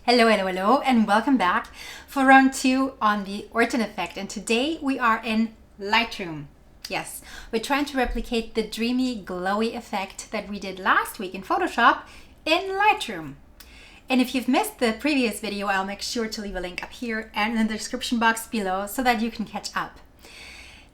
Hello, hello, hello, and welcome back for round 2 on the Orton Effect. And today we are in Lightroom. Yes, we're trying to replicate the dreamy, glowy effect that we did last week in Photoshop in Lightroom. And if you've missed the previous video, I'll make sure to leave a link up here and in the description box below so that you can catch up.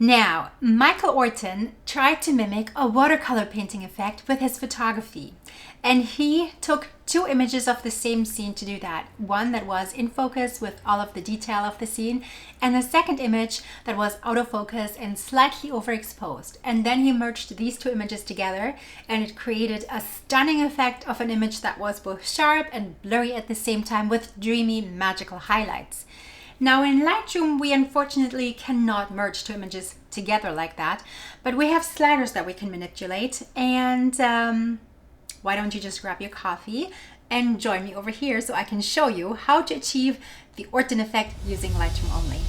Now, Michael Orton tried to mimic a watercolor painting effect with his photography. And he took 2 images of the same scene to do that. One that was in focus with all of the detail of the scene, and the second image that was out of focus and slightly overexposed. And then he merged these 2 images together, and it created a stunning effect of an image that was both sharp and blurry at the same time with dreamy, magical highlights. Now in Lightroom, we unfortunately cannot merge 2 images together like that, but we have sliders that we can manipulate, and why don't you just grab your coffee and join me over here so I can show you how to achieve the Orton effect using Lightroom only.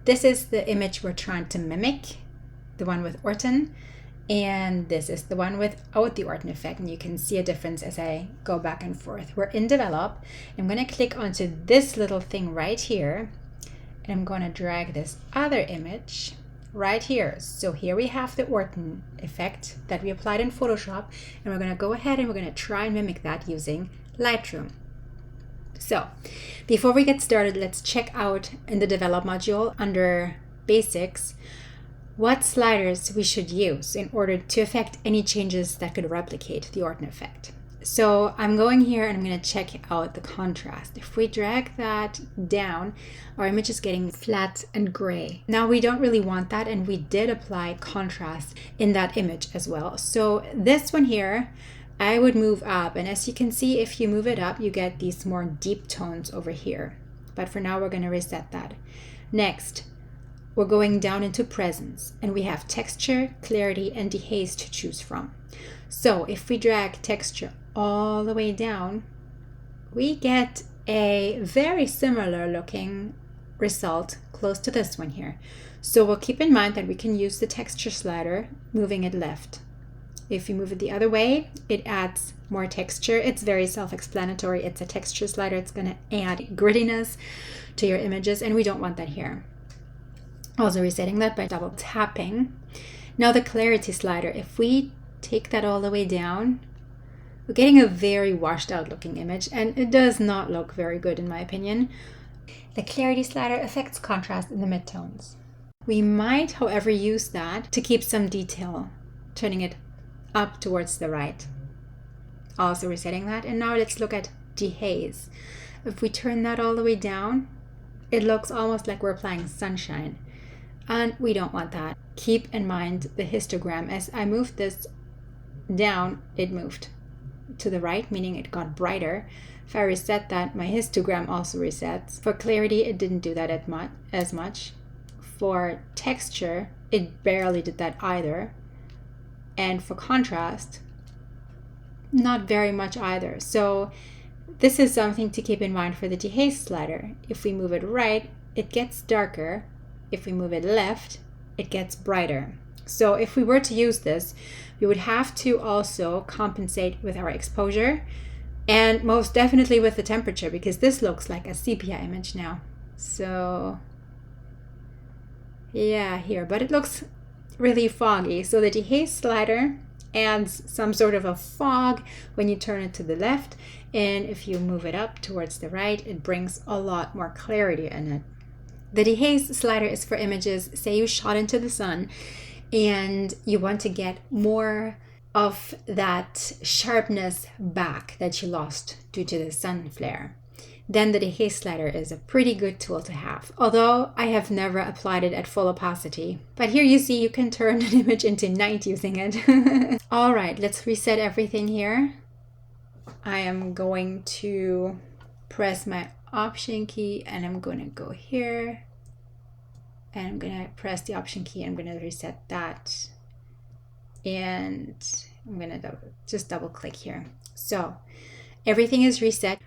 This is the image we're trying to mimic, the one with Orton. And this is the one without the Orton effect, and you can see a difference as I go back and forth. We're in develop. I'm going to click onto this little thing right here, and I'm going to drag this other image right here. So here we have the Orton effect that we applied in Photoshop, and we're going to go ahead and we're going to try and mimic that using Lightroom. So before we get started, let's check out in the develop module under basics what sliders we should use in order to affect any changes that could replicate the Orton effect. So I'm going here and I'm going to check out the contrast. If we drag that down, our image is getting flat and gray. Now we don't really want that, and we did apply contrast in that image as well. So this one here, I would move up, and as you can see, if you move it up, you get these more deep tones over here. But for now, we're going to reset that. Next, we're going down into presence, and we have texture, clarity, and dehaze to choose from. So if we drag texture all the way down, we get a very similar looking result close to this one here. So we'll keep in mind that we can use the texture slider, moving it left. If you move it the other way, it adds more texture. It's very self-explanatory. It's a texture slider. It's going to add grittiness to your images, and we don't want that here. Also resetting that by double tapping. Now the clarity slider, if we take that all the way down, we're getting a very washed out looking image, and it does not look very good in my opinion. The clarity slider affects contrast in the midtones. We might, however, use that to keep some detail, turning it up towards the right. Also resetting that, and now let's look at dehaze. If we turn that all the way down, it looks almost like we're applying sunshine. And we don't want that. Keep in mind the histogram. As I moved this down, it moved to the right, meaning it got brighter. If I reset that, my histogram also resets. For clarity, it didn't do that as much. For texture, it barely did that either. And for contrast, not very much either. So this is something to keep in mind for the dehaze slider. If we move it right, it gets darker. If we move it left, it gets brighter. So if we were to use this, we would have to also compensate with our exposure and most definitely with the temperature, because this looks like a sepia image now. So yeah, here, but it looks really foggy. So the dehaze slider adds some sort of a fog when you turn it to the left, and if you move it up towards the right, it brings a lot more clarity in it. The dehaze slider is for images, say you shot into the sun and you want to get more of that sharpness back that you lost due to the sun flare. Then the dehaze slider is a pretty good tool to have, although I have never applied it at full opacity. But here you see you can turn an image into night using it. All right, let's reset everything here. I am going to press my Option key, and I'm going to go here, and I'm going to press the Option key. I'm going to reset that, and I'm going to just double click here. So everything is reset.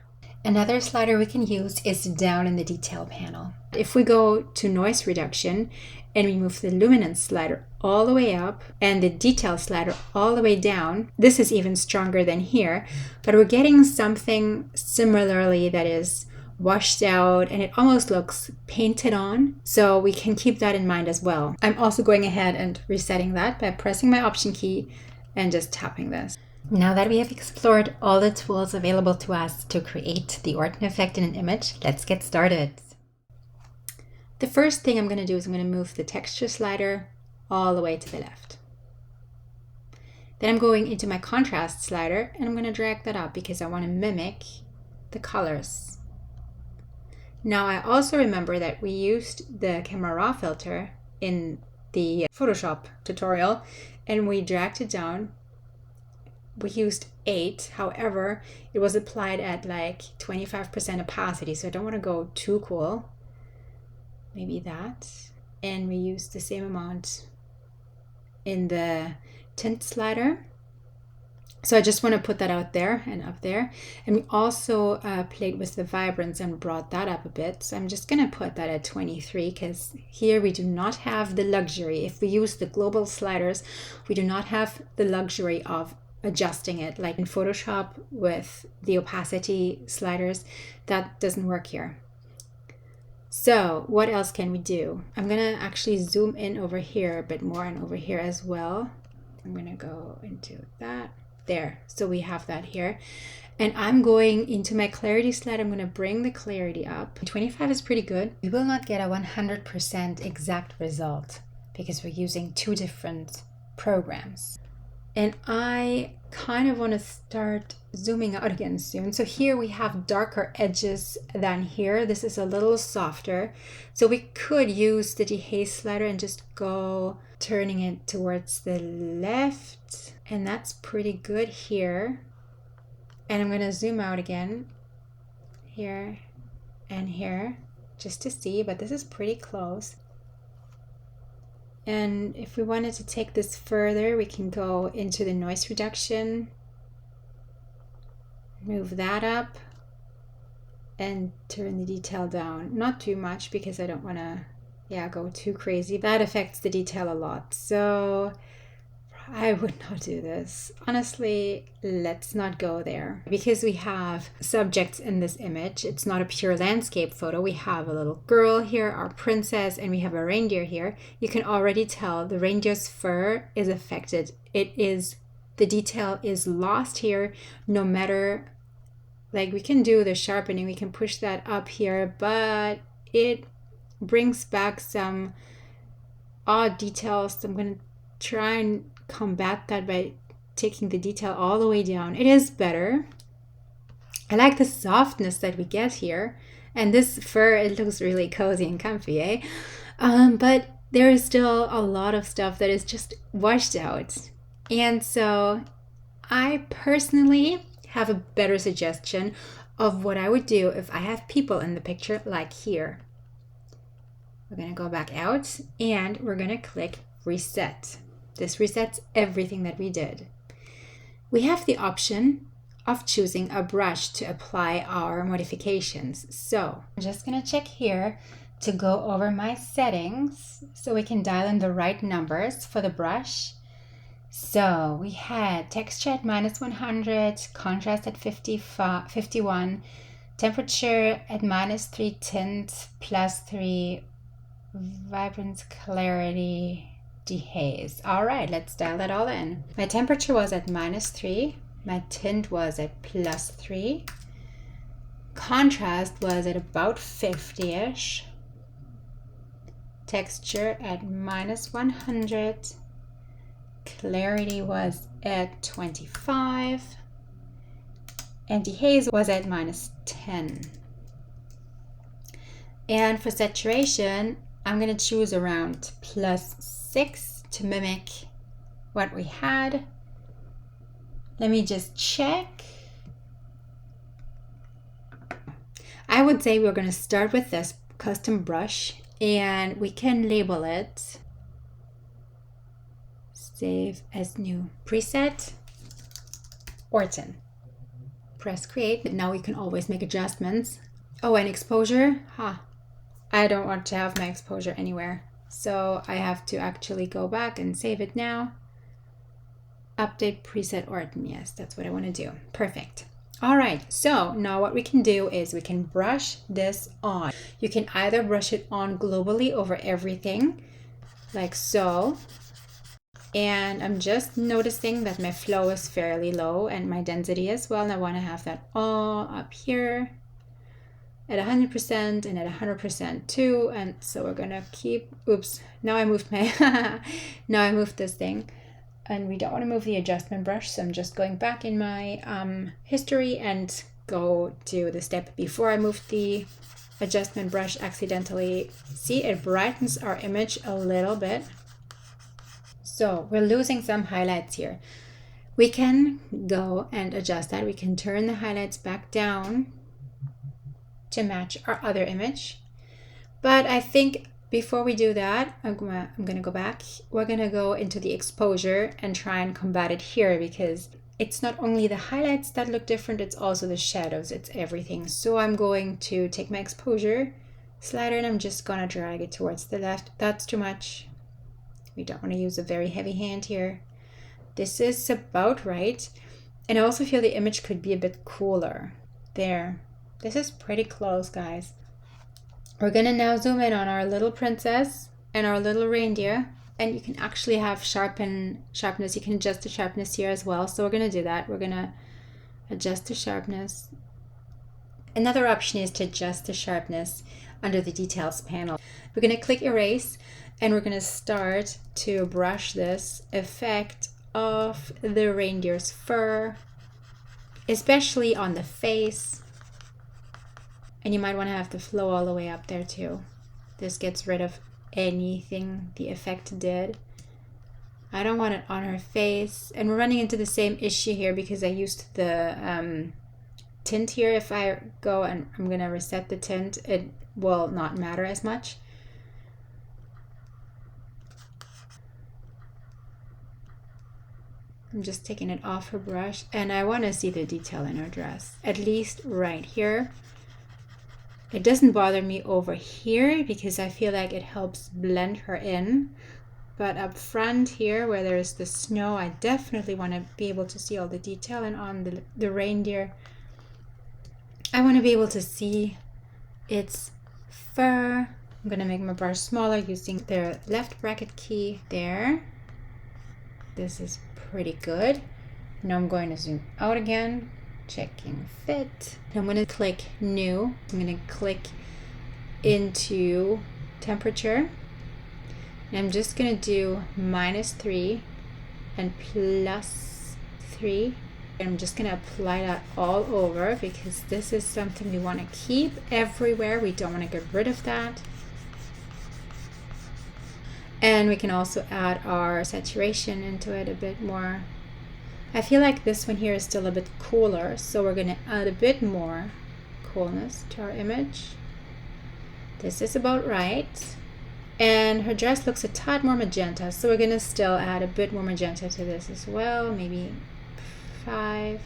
Another slider we can use is down in the detail panel. If we go to noise reduction and we move the luminance slider all the way up and the detail slider all the way down, this is even stronger than here, but we're getting something similarly that is washed out and it almost looks painted on. So we can keep that in mind as well. I'm also going ahead and resetting that by pressing my Option key and just tapping this. Now that we have explored all the tools available to us to create the Orton effect in an image, let's get started. The first thing I'm going to do is I'm going to move the texture slider all the way to the left. Then I'm going into my contrast slider and I'm going to drag that up because I want to mimic the colors. Now I also remember that we used the camera raw filter in the Photoshop tutorial and we dragged it down. We used 8, however, it was applied at like 25% opacity, so I don't want to go too cool. Maybe that. And we used the same amount in the tint slider. So I just want to put that out there and up there. And we also played with the vibrance and brought that up a bit. So I'm just going to put that at 23 because here we do not have the luxury. If we use the global sliders, we do not have the luxury of adjusting it like in Photoshop with the opacity sliders. That doesn't work here. So what else can we do? I'm gonna actually zoom in over here a bit more and over here as well. I'm gonna go into that there, so we have that here, and I'm going into my clarity slider. I'm gonna bring the clarity up. 25 is pretty good. We will not get a 100% exact result because we're using 2 different programs. And I kind of want to start zooming out again soon. So here we have darker edges than here. This is a little softer. So we could use the Dehaze slider and just go turning it towards the left. And that's pretty good here. And I'm going to zoom out again here and here just to see, but this is pretty close. And if we wanted to take this further, we can go into the noise reduction, move that up, and turn the detail down. Not too much because I don't want to, go too crazy. That affects the detail a lot. So I would not do this. Honestly, let's not go there. Because we have subjects in this image, it's not a pure landscape photo. We have a little girl here, our princess, and we have a reindeer here. You can already tell the reindeer's fur is affected. The detail is lost here, no matter, like we can do the sharpening, we can push that up here, but it brings back some odd details. So I'm going to try and combat that by taking the detail all the way down. It is better. I like the softness that we get here, and this fur, it looks really cozy and comfy, eh? But there is still a lot of stuff that is just washed out. And so I personally have a better suggestion of what I would do if I have people in the picture, like here. We're going to go back out and we're going to click reset. This resets everything that we did. We have the option of choosing a brush to apply our modifications. So I'm just going to check here to go over my settings so we can dial in the right numbers for the brush. So we had texture at -100, contrast at 51, temperature at -3, tint +3, vibrance, clarity, Dehaze. All right, let's dial that all in. My temperature was at -3. My tint was at +3. Contrast was at about 50-ish. Texture at -100. Clarity was at 25. And Dehaze was at -10. And for saturation, I'm going to choose around +6 to mimic what we had. Let me just check. I would say we're going to start with this custom brush and we can label it save as new preset Orton. press create. But now we can always make adjustments. Oh, and exposure. I don't want to have my exposure anywhere. So I have to actually go back and save it now. Update preset Orton. Yes, that's what I want to do. Perfect. All right, so now what we can do is we can brush this on. You can either brush it on globally over everything, like so. And I'm just noticing that my flow is fairly low and my density as well. And I want to have that all up here at 100% and at 100% too. And so we're going to keep, oops, now I moved my, now I moved this thing. And we don't want to move the adjustment brush, so I'm just going back in my history and go to the step before I moved the adjustment brush accidentally. See, it brightens our image a little bit. So we're losing some highlights here. We can go and adjust that. We can turn the highlights back down to match our other image. But I think before we do that, I'm gonna go back. We're gonna go into the exposure and try and combat it here, because it's not only the highlights that look different, it's also the shadows, it's everything. So I'm going to take my exposure slider and I'm just gonna drag it towards the left. That's too much. We don't want to use a very heavy hand here. This is about right. And I also feel the image could be a bit cooler. There. This is pretty close, guys. We're gonna now zoom in on our little princess and our little reindeer, and you can actually have sharpness. You can adjust the sharpness here as well. So we're gonna do that. We're gonna adjust the sharpness. Another option is to adjust the sharpness under the details panel. We're gonna click erase and we're gonna start to brush this effect of the reindeer's fur, especially on the face. And you might want to have the flow all the way up there too. This gets rid of anything the effect did. I don't want it on her face. And we're running into the same issue here because I used the tint here. If I go and I'm going to reset the tint, it will not matter as much. I'm just taking it off her brush, and I want to see the detail in her dress, at least right here. It doesn't bother me over here because I feel like it helps blend her in. But up front here where there's the snow, I definitely want to be able to see all the detail. And on the reindeer, I want to be able to see its fur. I'm going to make my brush smaller using the left bracket key there. This is pretty good. Now I'm going to zoom out again. Checking fit. I'm going to click new. I'm going to click into temperature. And I'm just going to do -3 and +3. And I'm just going to apply that all over because this is something we want to keep everywhere. We don't want to get rid of that. And we can also add our saturation into it a bit more. I feel like this one here is still a bit cooler, so we're going to add a bit more coolness to our image. This is about right. And her dress looks a tad more magenta, so we're going to still add a bit more magenta to this as well. Maybe 5.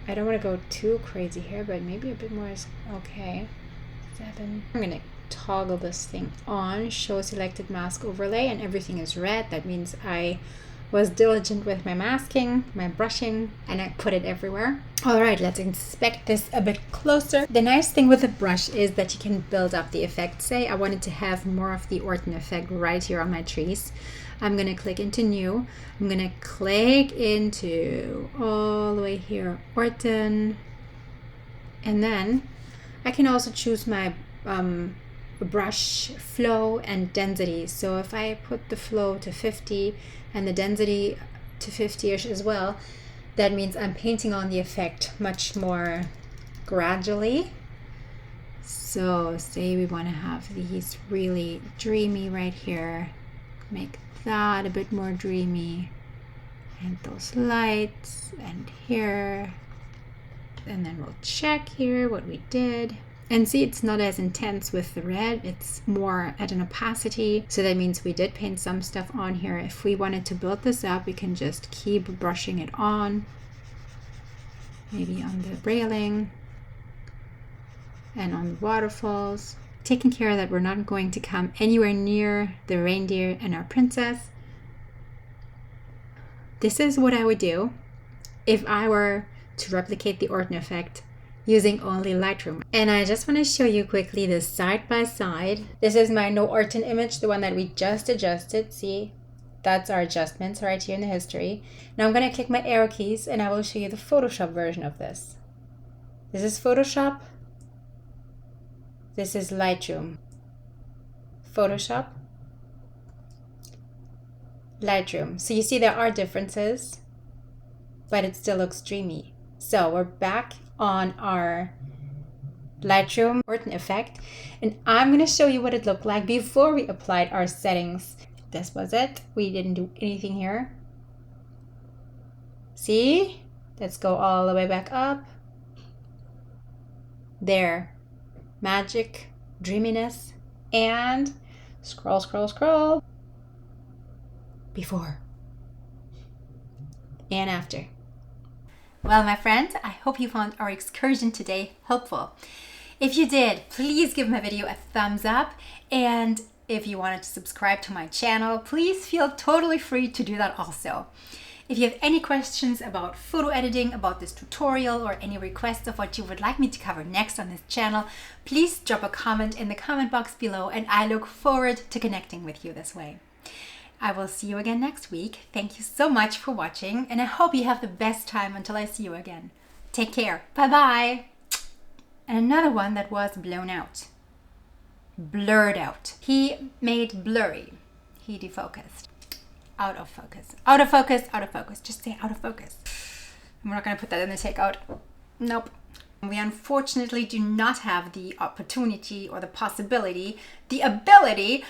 I don't want to go too crazy here, but maybe a bit more is okay. 7. I'm going to toggle this thing on, show selected mask overlay, and everything is red. That means I was diligent with my masking, my brushing, and I put it everywhere. All right, let's inspect this a bit closer. The nice thing with the brush is that you can build up the effect. Say I wanted to have more of the Orton effect right here on my trees. I'm gonna click into new. I'm gonna click into all the way here, Orton. And then I can also choose my brush flow and density. So if I put the flow to 50 and the density to 50-ish as well, that means I'm painting on the effect much more gradually. So say we want to have these really dreamy right here, make that a bit more dreamy, and those lights, and here, and then we'll check here what we did. And see, it's not as intense with the red, it's more at an opacity. So that means we did paint some stuff on here. If we wanted to build this up, we can just keep brushing it on. maybe on the railing and on the waterfalls, taking care that we're not going to come anywhere near the reindeer and our princess. This is what I would do if I were to replicate the Orton effect using only Lightroom. And I just want to show you quickly this side by side. This is my no Orton image, the one that we just adjusted. See, that's our adjustments right here in the history. Now I'm going to click my arrow keys and I will show you the Photoshop version of this. This is Photoshop. This is Lightroom. Photoshop. Lightroom. So you see there are differences, but it still looks dreamy. So we're back on our Lightroom Orton effect, and I'm going to show you what it looked like before we applied our settings. This was it. We didn't do anything here. See? Let's go all the way back up. There. Magic, dreaminess, and scroll, scroll, scroll. Before and after. Well, my friends, I hope you found our excursion today helpful. If you did, please give my video a thumbs up, and if you wanted to subscribe to my channel, please feel totally free to do that also. If you have any questions about photo editing, about this tutorial, or any requests of what you would like me to cover next on this channel, please drop a comment in the comment box below, and I look forward to connecting with you this way. I will see you again next week. Thank you so much for watching, and I hope you have the best time until I see you again. Take care. Bye-bye. And another one that was blown out. Blurred out. He made blurry. He defocused. Out of focus. Out of focus. Out of focus. Just say out of focus. We're not going to put that in the takeout. Nope. We unfortunately do not have the opportunity or the possibility, the ability